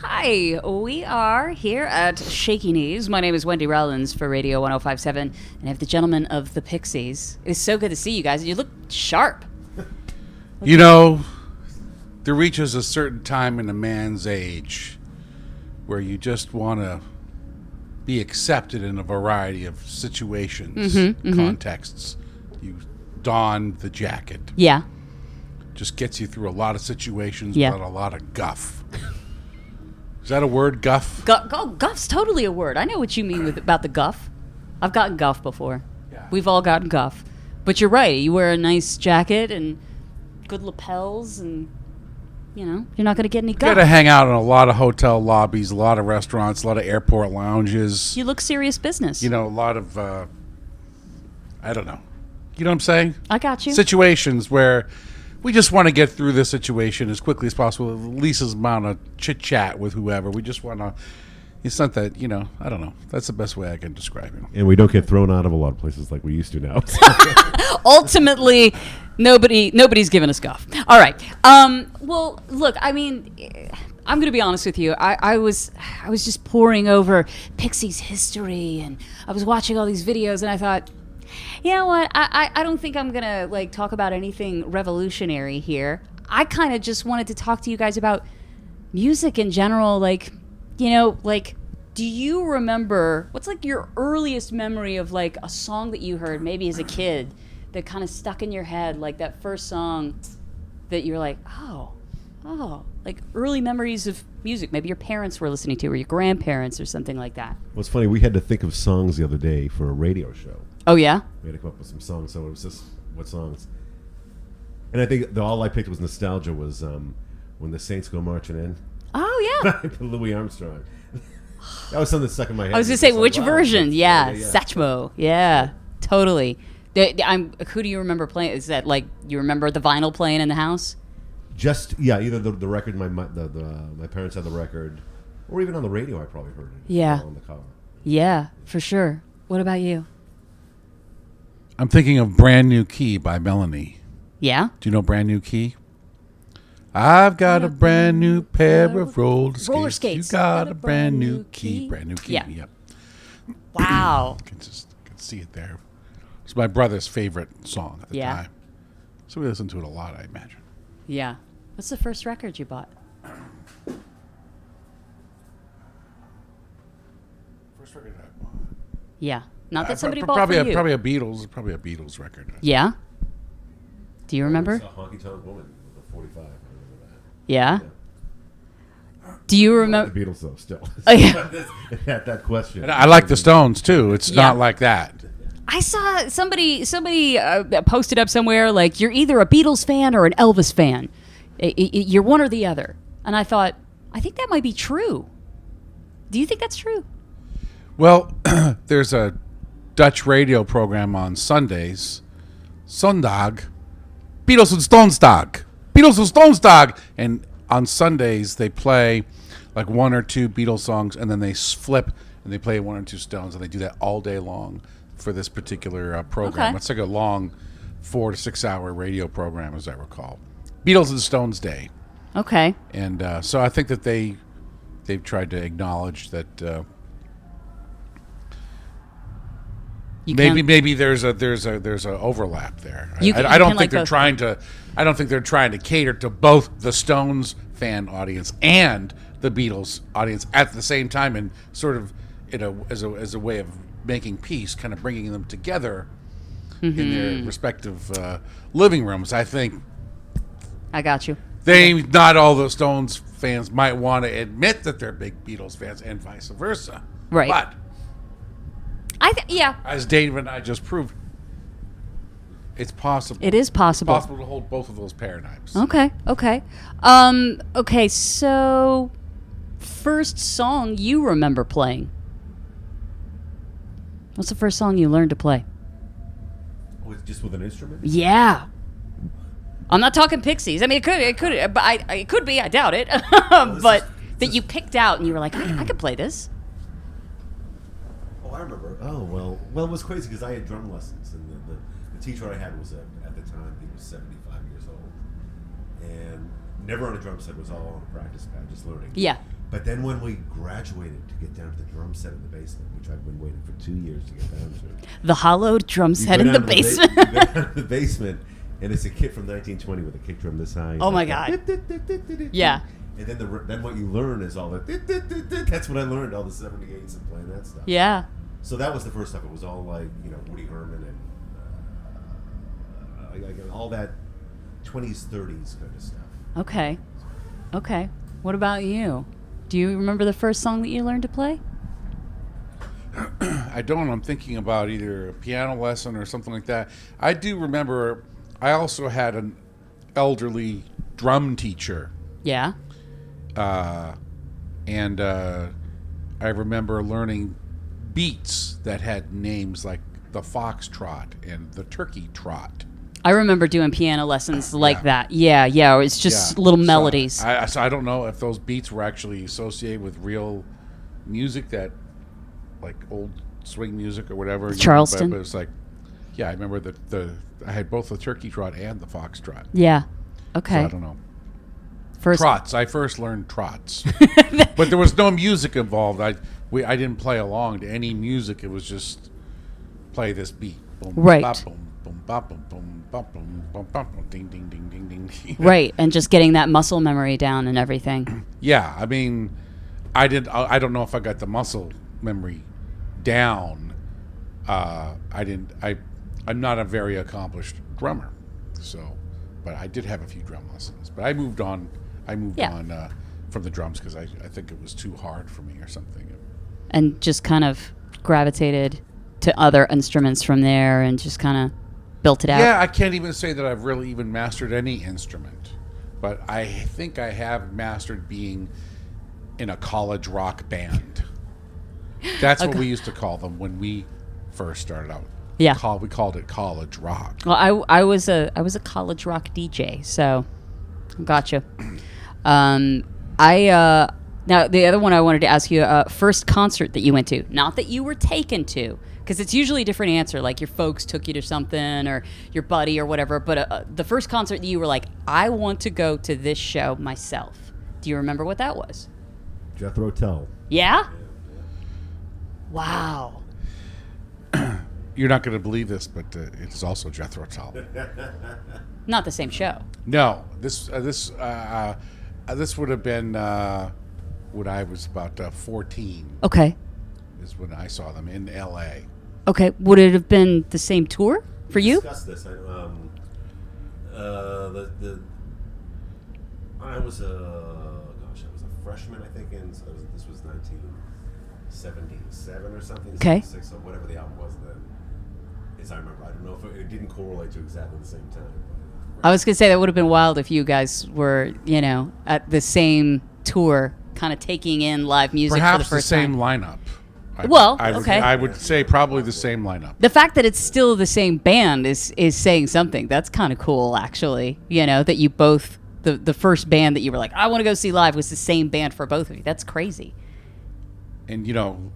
Hi, we are here at Shaky Kneeds. My name is Wendy Rollins for Radio 105.7, and I have the gentleman of the Pixies. It's so good to see you guys. You look sharp. You know, there reaches a certain time in a man's age where you just want to be accepted in a variety of situations, contexts. You don the jacket. Yeah. Just gets you through a lot of situations without a lot of guff. Is that a word, guff? Guff's totally a word. I know what you mean about the guff. I've gotten guff before. Yeah. We've all gotten guff. But you're right. You wear a nice jacket and good lapels and, you know, you're not going to get any guff. You got to hang out in a lot of hotel lobbies, a lot of restaurants, a lot of airport lounges. You look serious business. You know, a lot of, I don't know. You know what I'm saying? I got you. Situations where we just want to get through this situation as quickly as possible, with the least amount of chit-chat with whoever. We just want to, it's not that, you know, I don't know. That's the best way I can describe it. And we don't get thrown out of a lot of places like we used to now. Ultimately, nobody's giving us guff. All right. Well, look, I mean, I'm going to be honest with you. I was just poring over Pixies history, and I was watching all these videos, and I thought, you know what? I don't think I'm going to like talk about anything revolutionary here. I kind of just wanted to talk to you guys about music in general. Like, you know, like, do you remember, what's like your earliest memory of like a song that you heard maybe as a kid that kind of stuck in your head, like that first song that you're like, oh, like early memories of music maybe your parents were listening to or your grandparents or something like that? Well, it's funny. We had to think of songs the other day for a radio show. Oh, yeah? We had to come up with some songs, so it was just, what songs? And I think all I picked was nostalgia, was When the Saints Go Marching In. Oh, yeah. Louis Armstrong. That was something that stuck in my head. I was going to say, which version? Yeah, Satchmo. Yeah, totally. Who do you remember playing? Is that like, you remember the vinyl playing in the house? Just, yeah, either the record, my parents had the record, or even on the radio I probably heard it. Yeah. On the car. Yeah, for sure. What about you? I'm thinking of Brand New Key by Melanie. Yeah? Do you know Brand New Key? I've got a brand new pair of roller skates. You got a brand new key. Brand new key. Yeah. Yep. Wow. can see it there. It's my brother's favorite song at the time. So we listened to it a lot, I imagine. Yeah. What's the first record you bought? First record I bought. Yeah. Not that somebody bought probably for you. Probably a Beatles record. Yeah? Do you remember? It was a Honky Tonk Woman with a 45. I remember that. Yeah? Do you remember? The Beatles, though, still. Oh, yeah. that question. And I like the Stones, too. It's not like that. I saw somebody posted up somewhere, like, you're either a Beatles fan or an Elvis fan. You're one or the other. And I thought, I think that might be true. Do you think that's true? Well, there's a Dutch radio program on Sundays, Zondag, Beatles and Stonesdag. Beatles and Stonesdag. And on Sundays, they play like one or two Beatles songs, and then they flip and they play one or two Stones, and they do that all day long for this particular program. Okay. It's like a long 4 to 6 hour radio program, as I recall. Beatles and Stones Day. Okay. And so I think that they've tried to acknowledge that maybe there's a overlap there. I don't think they're trying to cater to both the Stones fan audience and the Beatles audience at the same time, and sort of as a way of making peace, kind of bringing them together in their respective living rooms. I think. I got you. Not all the Stones fans might want to admit that they're big Beatles fans, and vice versa. Right. But yeah. As Dave and I just proved, it's possible. It is possible. It's possible to hold both of those paradigms. Okay. Okay, so first song you remember playing? What's the first song you learned to play? Just with an instrument? Yeah. I'm not talking Pixies. I mean, it could, but it could be. I doubt it. But that you picked out and you were like, I could play this. Oh, I remember. Oh, well, it was crazy because I had drum lessons, and the teacher I had was at the time he was 75 years old, and never on a drum set, was all on a practice pad, just learning. Yeah. But then when we graduated to get down to the drum set in the basement, which I've been waiting for 2 years to get down to. The hollowed drum set You in go the down to basement. you go down to the basement, and it's a kit from 1920 with a kick drum this high. Oh my God. Yeah. And then what you learn is all that. That's what I learned, all the 78s and playing that stuff. Yeah. So that was the first stuff. It was all like, Woody Herman and all that 20s, 30s kind of stuff. Okay. Okay. What about you? Do you remember the first song that you learned to play? I don't. I'm thinking about either a piano lesson or something like that. I do remember I also had an elderly drum teacher. Yeah. And I remember learning beats that had names like the foxtrot and the turkey trot. I remember doing piano lessons like Yeah. that. Yeah. It's just little melodies. So I don't know if those beats were actually associated with real music, that like old swing music or whatever. Charleston. But it's like, I remember that I had both the turkey trot and the foxtrot. Yeah. So Okay. I don't know. First. Trots. I first learned trots, but there was no music involved. I didn't play along to any music. It was just play this beat. Boom, Right. Bop, boom, boom, bop, boom, boom, bop, boom, boom, bop, boom, ding, ding, ding, ding, ding. Right, and just getting that muscle memory down and everything. Yeah, I mean, I don't know if I got the muscle memory down. I'm not a very accomplished drummer, but I did have a few drum lessons. But I moved on from the drums because I think it was too hard for me or something. And just kind of gravitated to other instruments from there and just kind of built it out. Yeah, I can't even say that I've really even mastered any instrument, but I think I have mastered being in a college rock band. That's what we used to call them when we first started out. Yeah. We called it college rock. Well, I was a college rock DJ, so gotcha. Now the other one I wanted to ask you, first concert that you went to, not that you were taken to, because it's usually a different answer, like your folks took you to something or your buddy or whatever, but the first concert that you were like, I want to go to this show myself. Do you remember what that was? Jethro Tull. Yeah? Wow. You're not going to believe this, but it's also Jethro Tull. Not the same show. No, this would have been when I was about 14. Okay. Is when I saw them in L.A. Okay. Would it have been the same tour for you? Discussed this. I was a freshman, I think, and so this was 1977 or something. Okay. 76, or whatever the album was then. As I remember, I don't know if it didn't correlate to exactly the same time. I was gonna say that would have been wild if you guys were, at the same tour, kind of taking in live music Perhaps for the first the same time. lineup. Okay. I would say probably the same lineup. The fact that it's still the same band is saying something. That's kind of cool, actually. That you both, the first band that you were like, I want to go see live was the same band for both of you. That's crazy. And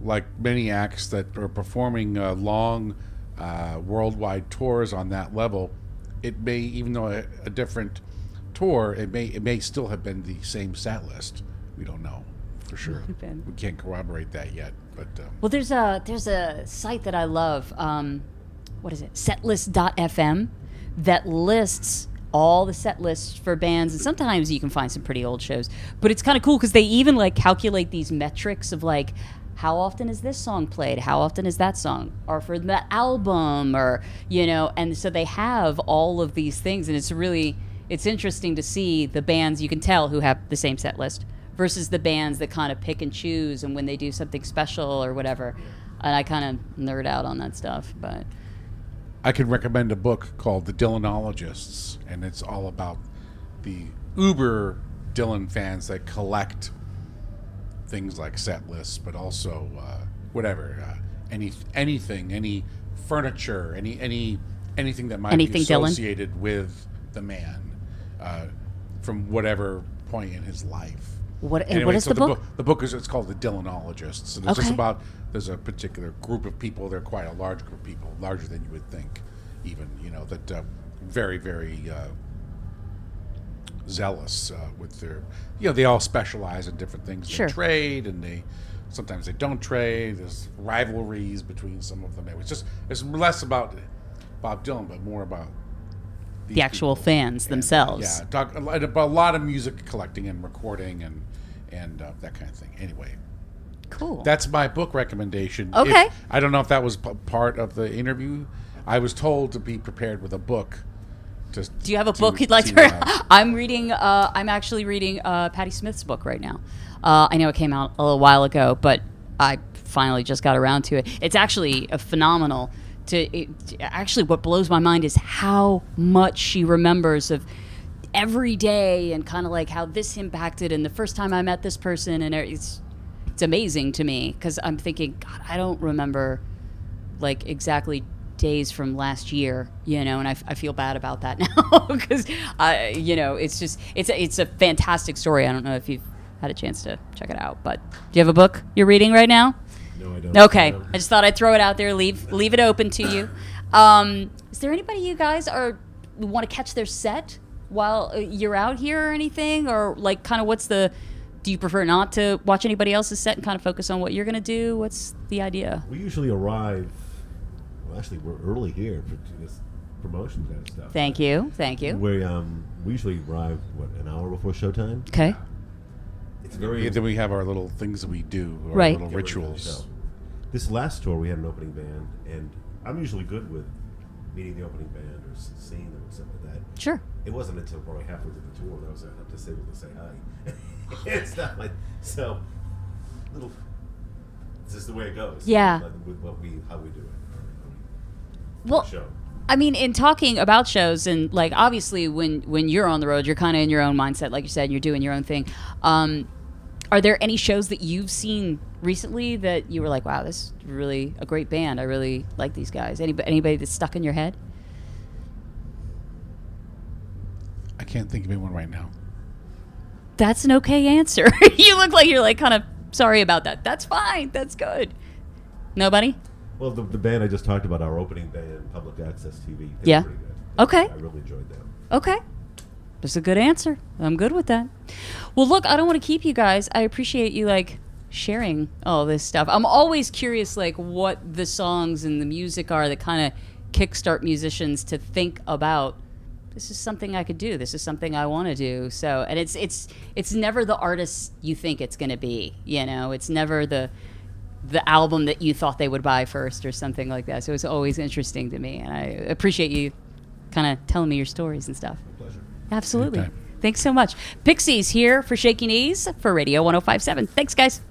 like many acts that are performing long worldwide tours on that level, it may, even though a different tour, it may still have been the same set list. We don't know for sure. We can't corroborate that yet. But well, there's a site that I love. What is it? Setlist.fm that lists all the set lists for bands, and sometimes you can find some pretty old shows. But it's kind of cool because they even like calculate these metrics of like, how often is this song played? How often is that song? Or for that album, or and so they have all of these things, and it's interesting to see the bands you can tell who have the same set list versus the bands that kind of pick and choose, and when they do something special or whatever. And I kind of nerd out on that stuff, but I could recommend a book called The Dylanologists, and it's all about the uber Dylan fans that collect things like set lists, but also anything, any furniture, anything that might be associated Dylan? with the man from whatever point in his life. What is the book? The book is called The Dylanologists, and it's just about, there's a particular group of people. They're quite a large group of people, larger than you would think, even that very, very zealous with their, they all specialize in different things. Sure. They trade, and sometimes they don't trade. There's rivalries between some of them. It's less about Bob Dylan, but more about the actual people. fans And, themselves. talk about a lot of music collecting and recording and that kind of thing. Anyway. Cool. That's my book recommendation. Okay. I don't know if that was part of the interview. I was told to be prepared with a book. Do you have a book you'd like to read? I'm actually reading Patti Smith's book right now. I know it came out a little while ago, but I finally just got around to it. It's actually a phenomenal. Actually, what blows my mind is how much she remembers of every day and kind of like how this impacted and the first time I met this person, and it's amazing to me because I'm thinking, God, I don't remember like exactly days from last year, and I feel bad about that now because it's a fantastic story. I don't know if you've had a chance to check it out, but do you have a book you're reading right now? No, I don't. Okay, I just thought I'd throw it out there, leave it open to you. Is there anybody you guys want to catch their set while you're out here or anything, or like kind of do you prefer not to watch anybody else's set and kind of focus on what you're going to do? What's the idea? We usually arrive. Well, actually, we're early here for this promotion kind of stuff. Thank you. We usually arrive an hour before showtime. Okay. It's very. Then we have our little things that we do, our Right. little rituals. This last tour, we had an opening band, and I'm usually good with meeting the opening band or seeing them or something like that. Sure. It wasn't until probably halfway through the tour that I was able to say hi. It's not like so. This is the way it goes. Yeah. Like with how we do it. Well, Show. I mean, in talking about shows and like obviously when you're on the road, you're kind of in your own mindset, like you said, you're doing your own thing. Are there any shows that you've seen recently that you were like, wow, this is really a great band. I really like these guys. Anybody that's stuck in your head? I can't think of anyone right now. That's an okay answer. You look like you're like kind of sorry about that. That's fine. That's good. Nobody? Well, the band I just talked about, our opening band, Public Access TV. Yeah. Pretty good. Okay. I really enjoyed them. Okay. That's a good answer. I'm good with that. Well, look, I don't want to keep you guys. I appreciate you like sharing all this stuff. I'm always curious like what the songs and the music are that kind of kickstart musicians to think about this is something I could do. This is something I want to do. So, and it's never the artist you think it's going to be, It's never the album that you thought they would buy first or something like that. So it's always interesting to me, and I appreciate you kind of telling me your stories and stuff. My pleasure. Absolutely. Anytime. Thanks so much. Pixies here for Shaky Knees for Radio 105.7. Thanks, guys.